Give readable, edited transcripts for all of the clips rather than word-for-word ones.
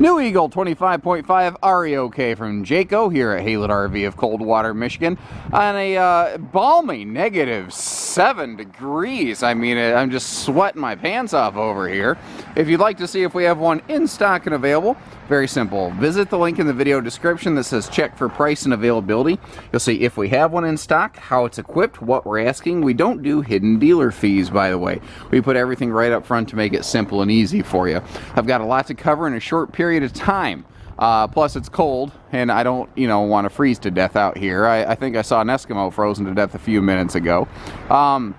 New Eagle 25.5 REOK from Jayco here at Haylett RV of Coldwater, Michigan on a balmy -7 degrees. I mean, I'm just sweating my pants off over here. If you'd like to see if we have one in stock and available, very simple. Visit the link in the video description that says check for price and availability. You'll see if we have one in stock, how it's equipped, what we're asking. We don't do hidden dealer fees, by the way. We put everything right up front to make it simple and easy for you. I've got a lot to cover in a short period of time. Plus it's cold and I don't, want to freeze to death out here. I think I saw an Eskimo frozen to death a few minutes ago. All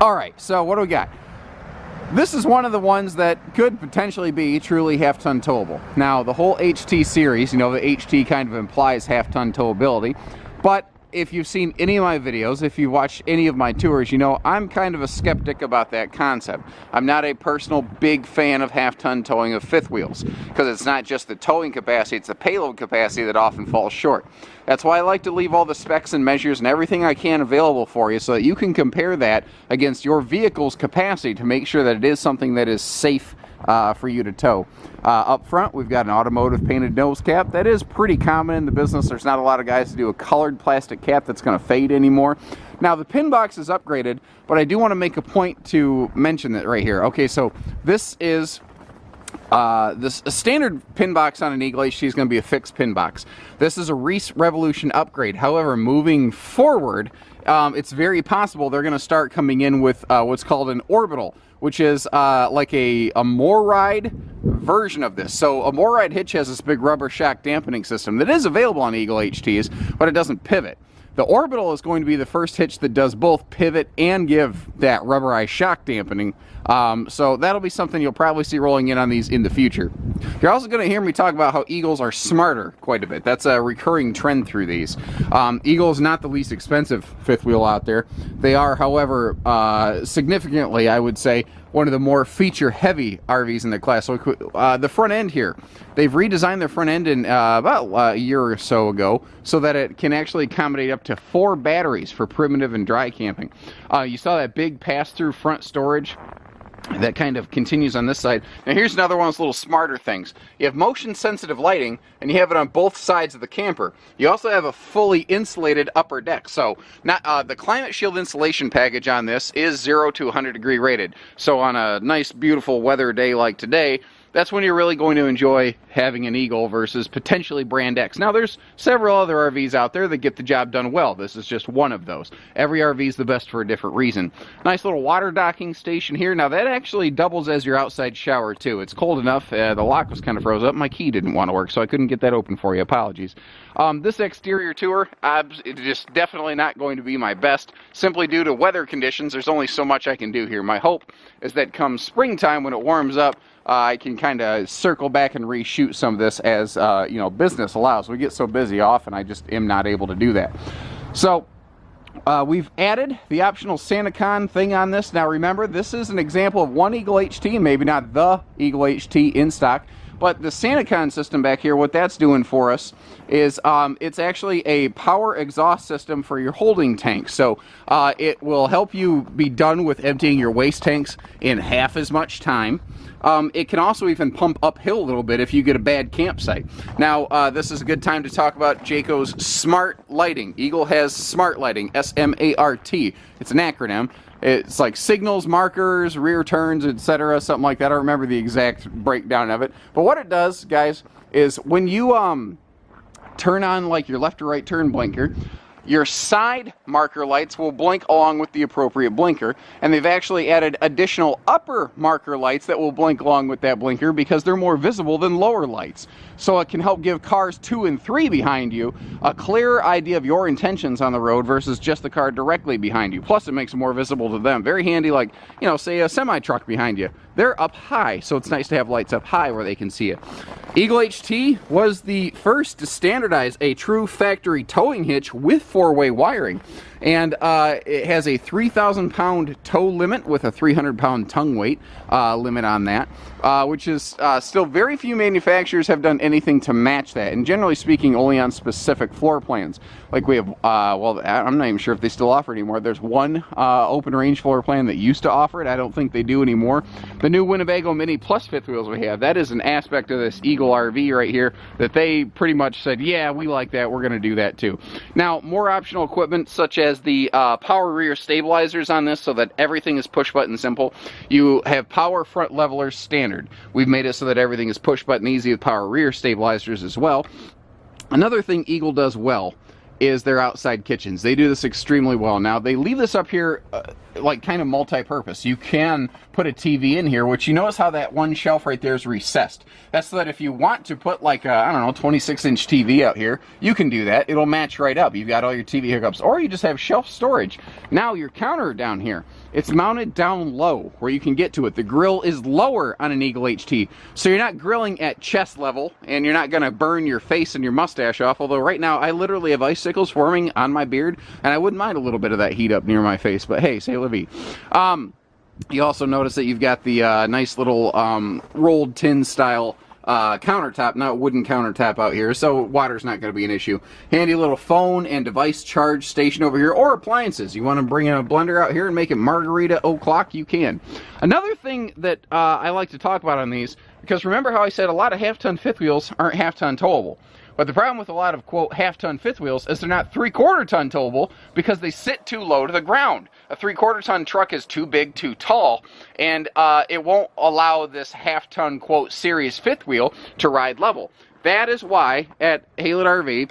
right, so what do we got? This is one of the ones that could potentially be truly half-ton towable. Now, the whole HT series, the HT kind of implies half-ton towability, but if you've seen any of my videos, if you've watched any of my tours, I'm kind of a skeptic about that concept. I'm not a personal big fan of half-ton towing of fifth wheels, because it's not just the towing capacity, it's the payload capacity that often falls short. That's why I like to leave all the specs and measures and everything I can available for you so that you can compare that against your vehicle's capacity to make sure that it is something that is safe for you to tow. Up front, we've got an automotive painted nose cap. That is pretty common in the business. There's not a lot of guys that do a colored plastic cap that's going to fade anymore. Now, the pin box is upgraded, but I do want to make a point to mention that right here. Okay, so this is a standard pin box on an Eagle HT is going to be a fixed pin box. This is a Reese Revolution upgrade. However, moving forward, it's very possible they're going to start coming in with what's called an orbital, which is like a MORryde version of this. So a MORryde hitch has this big rubber shock dampening system that is available on Eagle HTs, but it doesn't pivot. The orbital is going to be the first hitch that does both pivot and give that rubberized shock dampening. So that'll be something you'll probably see rolling in on these in the future. You're also going to hear me talk about how Eagles are smarter quite a bit. That's a recurring trend through these. Eagle is not the least expensive fifth wheel out there. They are, however, significantly, I would say, one of the more feature-heavy RVs in the class. So the front end here, they've redesigned their front end in about a year or so ago so that it can actually accommodate up to 4 batteries for primitive and dry camping. You saw that big pass-through front storage that kind of continues on this side. Now here's another one of those little smarter things. You have motion sensitive lighting and you have it on both sides of the camper. You also have a fully insulated upper deck. So not the Climate Shield insulation package on this is 0 to 100 degree rated. So on a nice beautiful weather day like today, that's when you're really going to enjoy having an Eagle versus potentially Brand X. Now, there's several other RVs out there that get the job done well. This is just one of those. Every RV is the best for a different reason. Nice little water docking station here. Now, that actually doubles as your outside shower, too. It's cold enough. The lock was kind of froze up. My key didn't want to work, so I couldn't get that open for you. Apologies. This exterior tour, it's just definitely not going to be my best, simply due to weather conditions. There's only so much I can do here. My hope is that come springtime, when it warms up, I can kind of circle back and reshoot some of this as, business allows. We get so busy often, I just am not able to do that. So, we've added the optional SantaCon thing on this. Now remember, this is an example of one Eagle HT, maybe not the Eagle HT in stock. But the SantaCon system back here, what that's doing for us is it's actually a power exhaust system for your holding tanks. So it will help you be done with emptying your waste tanks in half as much time. It can also even pump uphill a little bit if you get a bad campsite. Now, this is a good time to talk about Jayco's smart lighting. Eagle has smart lighting, S-M-A-R-T. It's an acronym. It's like signals, markers, rear turns, etc., something like that. I don't remember the exact breakdown of it. But what it does, guys, is when you turn on like your left or right turn blinker, your side marker lights will blink along with the appropriate blinker, and they've actually added additional upper marker lights that will blink along with that blinker because they're more visible than lower lights. So it can help give cars 2 and 3 behind you a clearer idea of your intentions on the road versus just the car directly behind you. Plus it makes it more visible to them. Very handy, like, say a semi-truck behind you. They're up high, so it's nice to have lights up high where they can see it. Eagle HT was the first to standardize a true factory towing hitch with 4-way wiring. And it has a 3,000-pound tow limit with a 300-pound tongue weight limit on that, which is still very few manufacturers have done anything to match that, and generally speaking only on specific floor plans. Like we have, well, I'm not even sure if they still offer it anymore. There's one open range floor plan that used to offer it. I don't think they do anymore. The new Winnebago Mini Plus fifth wheels we have, that is an aspect of this Eagle RV right here that they pretty much said, yeah, we like that, we're going to do that too. Now, more optional equipment such as the power rear stabilizers on this, so that everything is push button simple. You have power front levelers standard. We've made it so that everything is push button easy with power rear stabilizers as well. Another thing Eagle does well is their outside kitchens. They do this extremely well. Now, they leave this up here like kind of multi-purpose. You can put a TV in here, which you notice how that one shelf right there is recessed. That's so that if you want to put like a, I don't know, 26-inch TV out here, you can do that. It'll match right up. You've got all your TV hookups, or you just have shelf storage. Now your counter down here, it's mounted down low where you can get to it. The grill is lower on an Eagle HT, so you're not grilling at chest level, and you're not going to burn your face and your mustache off, although right now I literally have icicles forming on my beard, and I wouldn't mind a little bit of that heat up near my face, but hey, say la vie. You also notice that you've got the nice little rolled tin style countertop, not wooden countertop out here, so water's not going to be an issue. Handy little phone and device charge station over here, or appliances. You want to bring in a blender out here and make it margarita o'clock, you can. Another thing that I like to talk about on these, because remember how I said a lot of half-ton fifth wheels aren't half-ton towable. But the problem with a lot of, quote, half-ton fifth wheels is they're not three-quarter-ton towable because they sit too low to the ground. A three-quarter-ton truck is too big, too tall, and it won't allow this half-ton, quote, series fifth wheel to ride level. That is why at Haylett RV,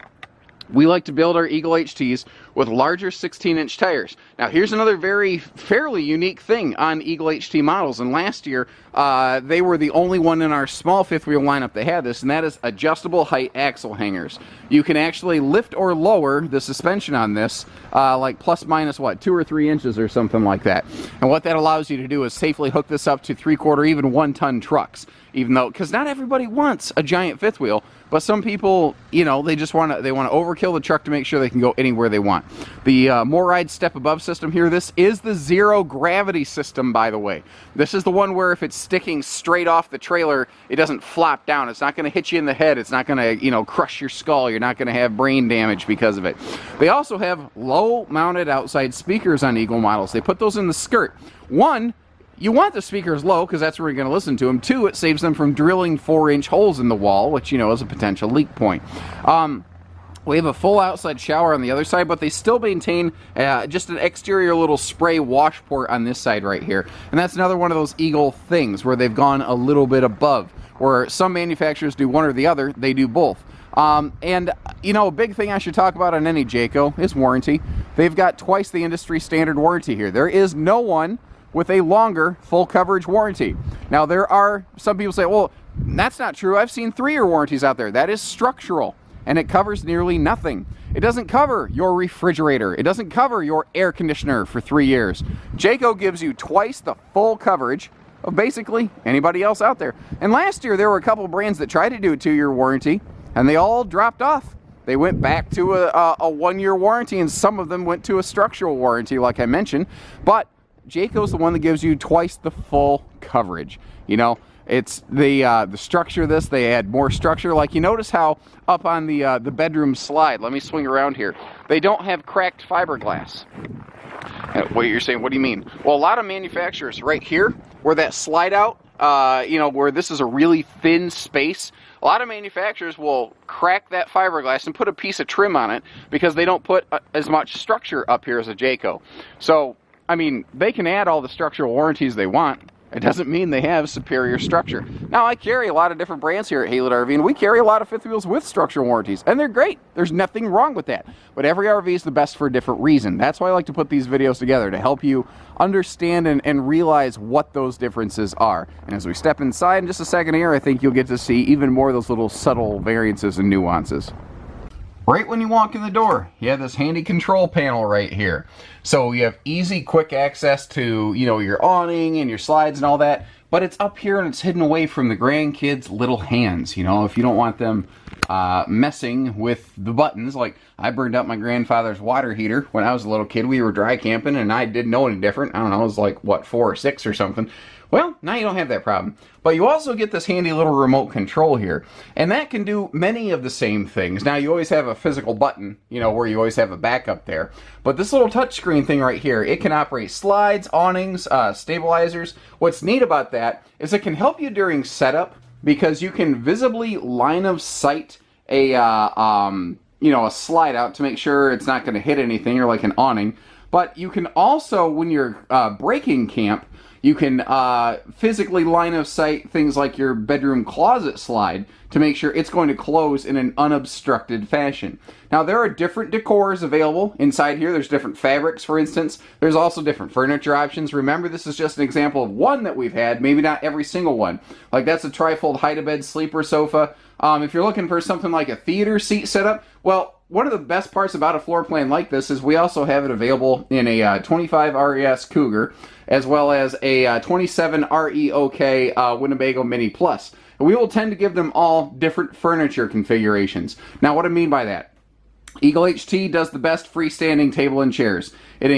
we like to build our Eagle HTs with larger 16-inch tires. Now, here's another fairly unique thing on Eagle HT models, and last year they were the only one in our small fifth wheel lineup that had this, and that is adjustable height axle hangers. You can actually lift or lower the suspension on this like plus minus, what, 2 or 3 inches or something like that. And what that allows you to do is safely hook this up to 3/4, even 1-ton trucks. Even though, because not everybody wants a giant fifth wheel, but some people, you know, they just want to overkill the truck to make sure they can go anywhere they want. The More Ride Step Above system here, this is the zero gravity system, by the way. This is the one where if it's sticking straight off the trailer, it doesn't flop down. It's not going to hit you in the head. It's not going to, you know, crush your skull. You're not going to have brain damage because of it. They also have low mounted outside speakers on Eagle models. They put those in the skirt. One, you want the speakers low because that's where you're going to listen to them. Two, it saves them from drilling 4-inch holes in the wall, which, you know, is a potential leak point. We have a full outside shower on the other side, but they still maintain just an exterior little spray wash port on this side right here. And that's another one of those Eagle things where they've gone a little bit above. Where some manufacturers do one or the other, they do both. And, you know, a big thing I should talk about on any Jayco is warranty. They've got twice the industry standard warranty here. There is no one with a longer full coverage warranty. Now, there are some people say, well, that's not true. I've seen 3-year warranties out there. That is structural, and it covers nearly nothing. It doesn't cover your refrigerator. It doesn't cover your air conditioner for 3 years. Jayco gives you twice the full coverage of basically anybody else out there. And last year, there were a couple brands that tried to do a 2-year warranty, and they all dropped off. They went back to a 1-year warranty, and some of them went to a structural warranty, like I mentioned. But Jayco's the one that gives you twice the full coverage. You know, it's the structure of this. They add more structure. Like, you notice how up on the bedroom slide, let me swing around here, they don't have cracked fiberglass. What you're saying, what do you mean? Well, a lot of manufacturers right here, where that slide out, you know, where this is a really thin space, a lot of manufacturers will crack that fiberglass and put a piece of trim on it because they don't put as much structure up here as a Jayco. So, I mean, they can add all the structural warranties they want. It doesn't mean they have superior structure. Now, I carry a lot of different brands here at Haylett RV, and we carry a lot of fifth wheels with structural warranties, and they're great. There's nothing wrong with that. But every RV is the best for a different reason. That's why I like to put these videos together, to help you understand and realize what those differences are. And as we step inside in just a second here, I think you'll get to see even more of those little subtle variances and nuances. Right when you walk in the door, you have this handy control panel right here. So you have easy, quick access to, you know, your awning and your slides and all that. but it's up here and it's hidden away from the grandkids' little hands. You know, if you don't want them messing with the buttons. Like, I burned up my grandfather's water heater when I was a little kid. We were dry camping and I didn't know any different. I don't know, it was like, what, 4 or 6 or something. Well, now you don't have that problem. But you also get this handy little remote control here. And that can do many of the same things. Now, you always have a physical button, you know, where you always have a backup there. But this little touchscreen thing right here, it can operate slides, awnings, stabilizers. What's neat about that is it can help you during setup, because you can visibly line of sight a, you know, a slide out to make sure it's not going to hit anything, or like an awning. But you can also, when you're breaking camp, you can physically line of sight things like your bedroom closet slide to make sure it's going to close in an unobstructed fashion. Now, there are different decors available inside here. There's different fabrics, for instance. There's also different furniture options. Remember, this is just an example of one that we've had, maybe not every single one. Like, that's a tri-fold hide-a-bed sleeper sofa. If you're looking for something like a theater seat setup, well, one of the best parts about a floor plan like this is we also have it available in a 25 RES Cougar, as well as a 27 REOK Winnebago Mini Plus. We will tend to give them all different furniture configurations. Now, what I mean by that, Eagle HT does the best freestanding table and chairs. It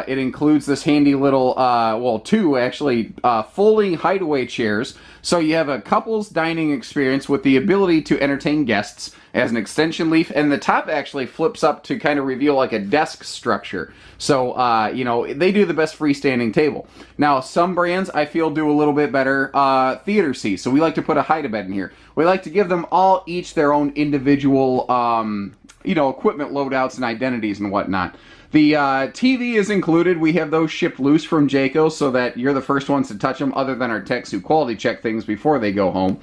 includes this handy little, well, 2 actually, fully hideaway chairs. So you have a couples dining experience with the ability to entertain guests as an extension leaf, and the top actually flips up to kind of reveal like a desk structure. So, you know, they do the best freestanding table. Now, some brands I feel do a little bit better theater seats, so we like to put a hide-a-bed in here. We like to give them all each their own individual, you know, equipment loadouts and identities and whatnot. The TV is included. We have those shipped loose from Jayco so that you're the first ones to touch them, other than our techs who quality check things before they go home.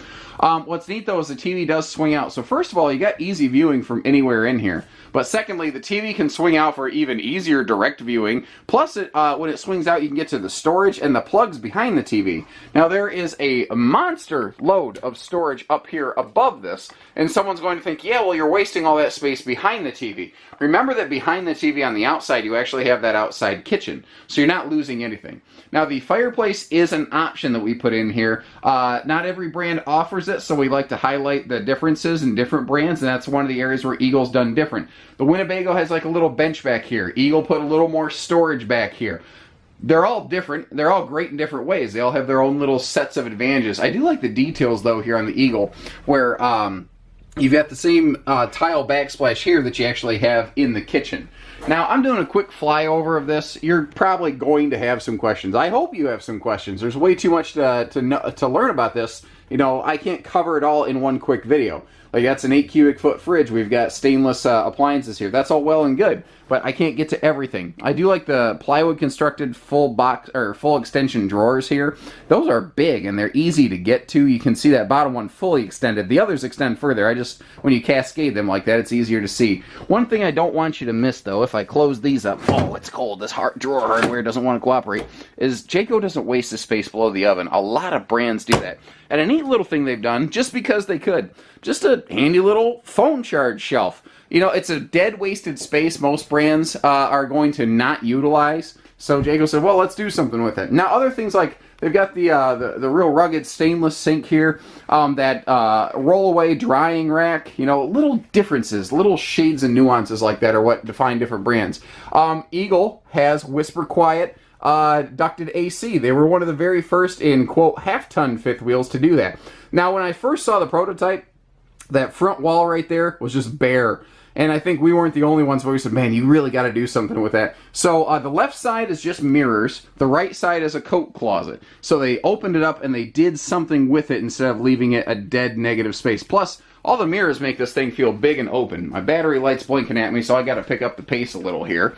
What's neat, though, is the TV does swing out. So first of all, you got easy viewing from anywhere in here. But secondly, the TV can swing out for even easier direct viewing. Plus, when it swings out, you can get to the storage and the plugs behind the TV. Now, there is a monster load of storage up here above this. And someone's going to think, yeah, well, you're wasting all that space behind the TV. Remember that behind the TV on the outside, you actually have that outside kitchen. So you're not losing anything. Now, the fireplace is an option that we put in here. Not every brand offers it, so we like to highlight the differences in different brands, and that's one of the areas where Eagle's done different. The Winnebago has like a little bench back here. Eagle put a little more storage back here. They're all different. They're all great in different ways. They all have their own little sets of advantages. I do like the details, though, here on the Eagle, where you've got the same tile backsplash here that you actually have in the kitchen. Now, I'm doing a quick flyover of this. You're probably going to have some questions. I hope you have some questions. There's way too much to learn about this. You know, I can't cover it all in one quick video. Like, that's an 8 cubic foot fridge. We've got stainless appliances here. That's all well and good, but I can't get to everything. I do like the plywood constructed full box or full extension drawers here. Those are big and they're easy to get to. You can see that bottom one fully extended. The others extend further. When you cascade them like that, it's easier to see. One thing I don't want you to miss, though, if I close these up, oh, it's cold. This drawer hardware doesn't want to cooperate, is Jayco doesn't waste the space below the oven. A lot of brands do that. And a neat little thing they've done, just because they could, just a handy little phone charge shelf. You know, it's a dead wasted space most brands are going to not utilize. So Jayco said, well, let's do something with it. Now, other things like they've got the real rugged stainless sink here, that roll-away drying rack. You know, little differences, little shades and nuances like that are what define different brands. Eagle has Whisper Quiet ducted AC. They were one of the very first in, quote, half-ton fifth wheels to do that. Now, when I first saw the prototype, that front wall right there was just bare. And I think we weren't the only ones where we said, man, you really got to do something with that. So the left side is just mirrors. The right side is a coat closet. So they opened it up and they did something with it instead of leaving it a dead negative space. Plus, all the mirrors make this thing feel big and open. My battery light's blinking at me, so I got to pick up the pace a little here.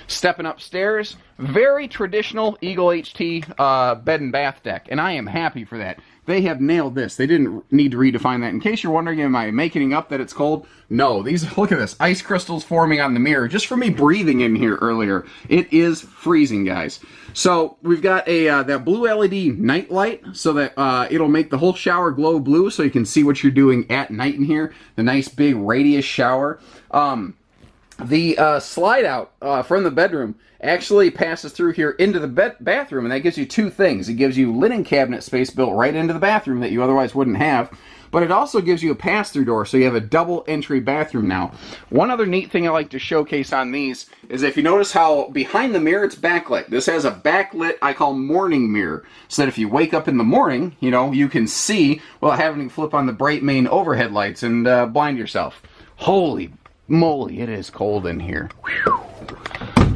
Stepping upstairs, very traditional Eagle HT bed and bath deck, and I am happy for that. They have nailed this. They didn't need to redefine that. In case you're wondering, am I making up that it's cold? No. Look at this. Ice crystals forming on the mirror just from me breathing in here earlier. It is freezing, guys. So we've got that blue LED night light so that it'll make the whole shower glow blue so you can see what you're doing at night in here. The nice big radius shower. The slide out from the bedroom actually passes through here into the bathroom, and that gives you two things. It gives you linen cabinet space built right into the bathroom that you otherwise wouldn't have, but it also gives you a pass-through door, so you have a double entry bathroom now. One other neat thing I like to showcase on these is if you notice how behind the mirror it's backlit. This has a backlit, I call morning mirror, so that if you wake up in the morning, you know, you can see without having to flip on the bright main overhead lights and blind yourself. Holy moly, it is cold in here. Whew.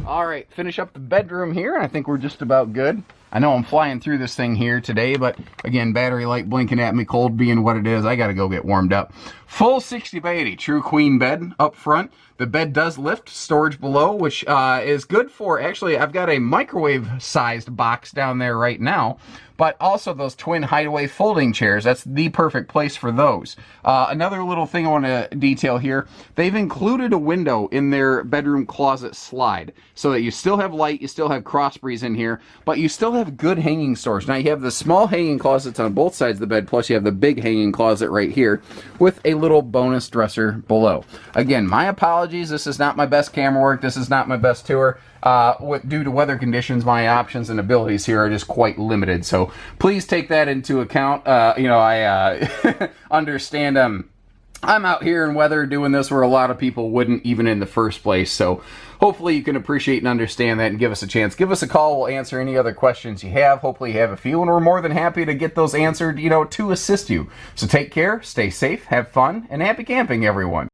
All right, finish up the bedroom here, and I think we're just about good. I know I'm flying through this thing here today, but again, battery light blinking at me, cold being what it is, I gotta go get warmed up. Full 60 by 80, true queen bed up front. The bed does lift, storage below, which is good for, actually, I've got a microwave-sized box down there right now, but also those twin hideaway folding chairs. That's the perfect place for those. Another little thing I want to detail here, they've included a window in their bedroom closet slide so that you still have light, you still have cross breeze in here, but you still have good hanging storage. Now you have the small hanging closets on both sides of the bed, plus you have the big hanging closet right here with a little bonus dresser below. Again, my apologies, this is not my best camera work, this is not my best tour. Due to weather conditions, my options and abilities here are just quite limited. So please take that into account. You know, I understand I'm out here in weather doing this where a lot of people wouldn't even in the first place. So hopefully you can appreciate and understand that and give us a chance. Give us a call. We'll answer any other questions you have. Hopefully you have a few, and we're more than happy to get those answered, you know, to assist you. So take care, stay safe, have fun, and happy camping, everyone.